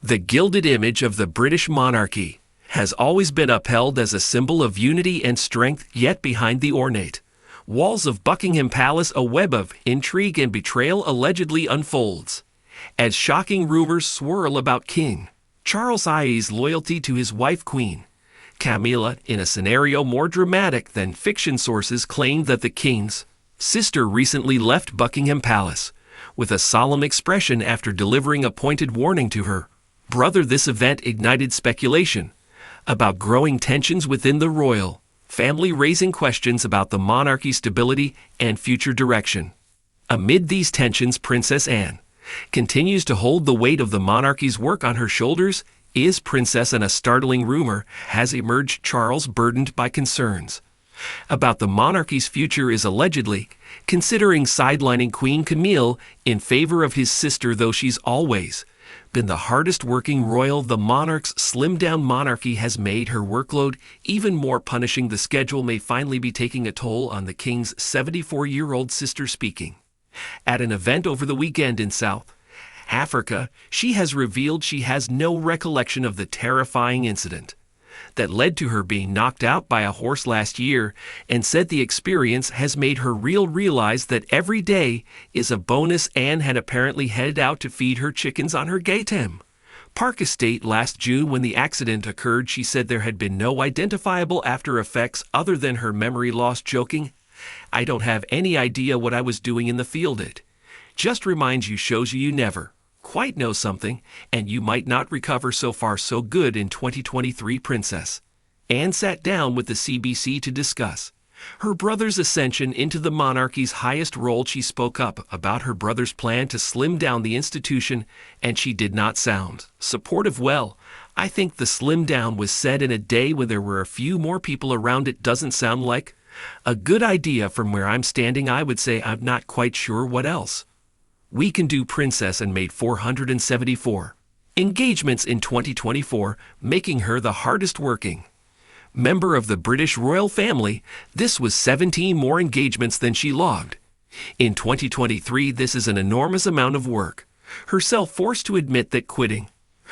The gilded image of the British monarchy has always been upheld as a symbol of unity and strength, yet behind the ornate walls of Buckingham Palace a web of intrigue and betrayal allegedly unfolds, as shocking rumors swirl about King Charles' loyalty to his wife Queen Camilla. In a scenario more dramatic than fiction, sources claim that the king's sister recently left Buckingham Palace with a solemn expression after delivering a pointed warning to her brother. This event ignited speculation about growing tensions within the royal family, raising questions about the monarchy's stability and future direction. Amid these tensions, Princess Anne continues to hold the weight of the monarchy's work on her shoulders. Is princess, and a startling rumor has emerged. Charles, burdened by concerns about the monarchy's future, is allegedly considering sidelining Queen Camille in favor of his sister. Though she's always been the hardest working royal, the monarch's slimmed-down monarchy has made her workload even more punishing. The schedule may finally be taking a toll on the king's 74-year-old sister. Speaking at an event over the weekend in South Africa, she has revealed she has no recollection of the terrifying incident that led to her being knocked out by a horse last year, and said the experience has made her realize that every day is a bonus. Anne had apparently headed out to feed her chickens on her Gatem Park estate last June when the accident occurred. She said there had been no identifiable after effects other than her memory loss, joking, "I don't have any idea what I was doing in the field. It just reminds you, shows you never quite know something, and you might not recover. So far so good." In 2023, Princess Anne sat down with the CBC to discuss her brother's ascension into the monarchy's highest role. She spoke up about her brother's plan to slim down the institution, and she did not sound supportive. "Well, I think the slim down was said in a day when there were a few more people around. It doesn't sound like a good idea from where I'm standing. I would say I'm not quite sure what else we can do." Princess Anne made 474 engagements in 2024, making her the hardest working member of the British royal family. This was 17 more engagements than she logged in 2023. This is an enormous amount of work. Herself forced to admit that quitting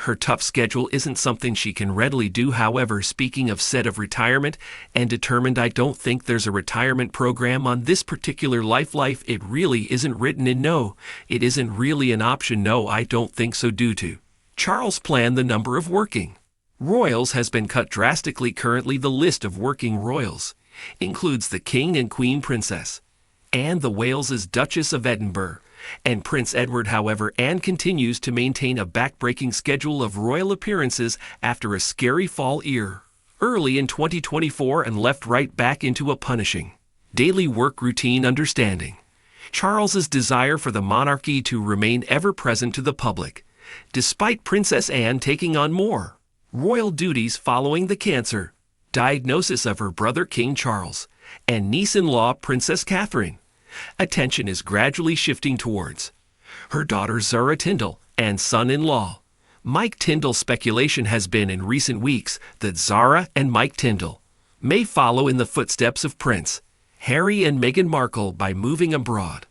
her tough schedule isn't something she can readily do. However, speaking of said of retirement and determined, "I don't think there's a retirement program on this particular life. It really isn't written in. No, it isn't really an option. No, I don't think so." Due to Charles' plan, the number of working royals has been cut drastically. Currently, the list of working royals includes the King and Queen, Princess Anne, the Wales's Duchess of Edinburgh, and Prince Edward. However, Anne continues to maintain a back-breaking schedule of royal appearances after a scary fall early in 2024 and left right back into a punishing daily work routine. Understanding Charles's desire for the monarchy to remain ever present to the public, despite Princess Anne taking on more royal duties following the cancer diagnosis of her brother King Charles and niece-in-law Princess Catherine. Attention is gradually shifting towards her daughter Zara Tindall and son-in-law Mike Tindall. Speculation has been in recent weeks that Zara and Mike Tindall may follow in the footsteps of Prince Harry and Meghan Markle by moving abroad.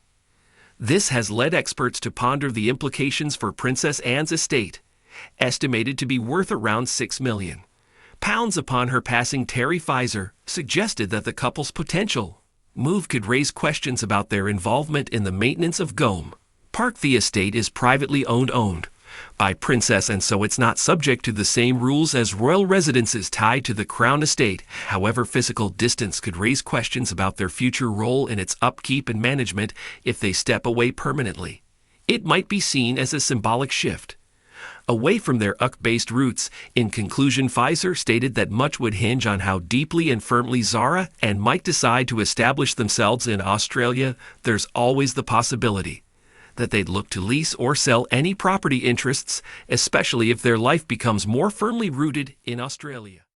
This has led experts to ponder the implications for Princess Anne's estate, estimated to be worth around £6 million upon her passing. Terry Pfizer suggested that the couple's potential move could raise questions about their involvement in the maintenance of Gome Park. The estate is privately owned by Princess, and so it's not subject to the same rules as royal residences tied to the Crown estate. However, physical distance could raise questions about their future role in its upkeep and management. If they step away permanently, it might be seen as a symbolic shift away from their UK-based roots. In conclusion, Pfizer stated that much would hinge on how deeply and firmly Zara and Mike decide to establish themselves in Australia. There's always the possibility that they'd look to lease or sell any property interests, especially if their life becomes more firmly rooted in Australia.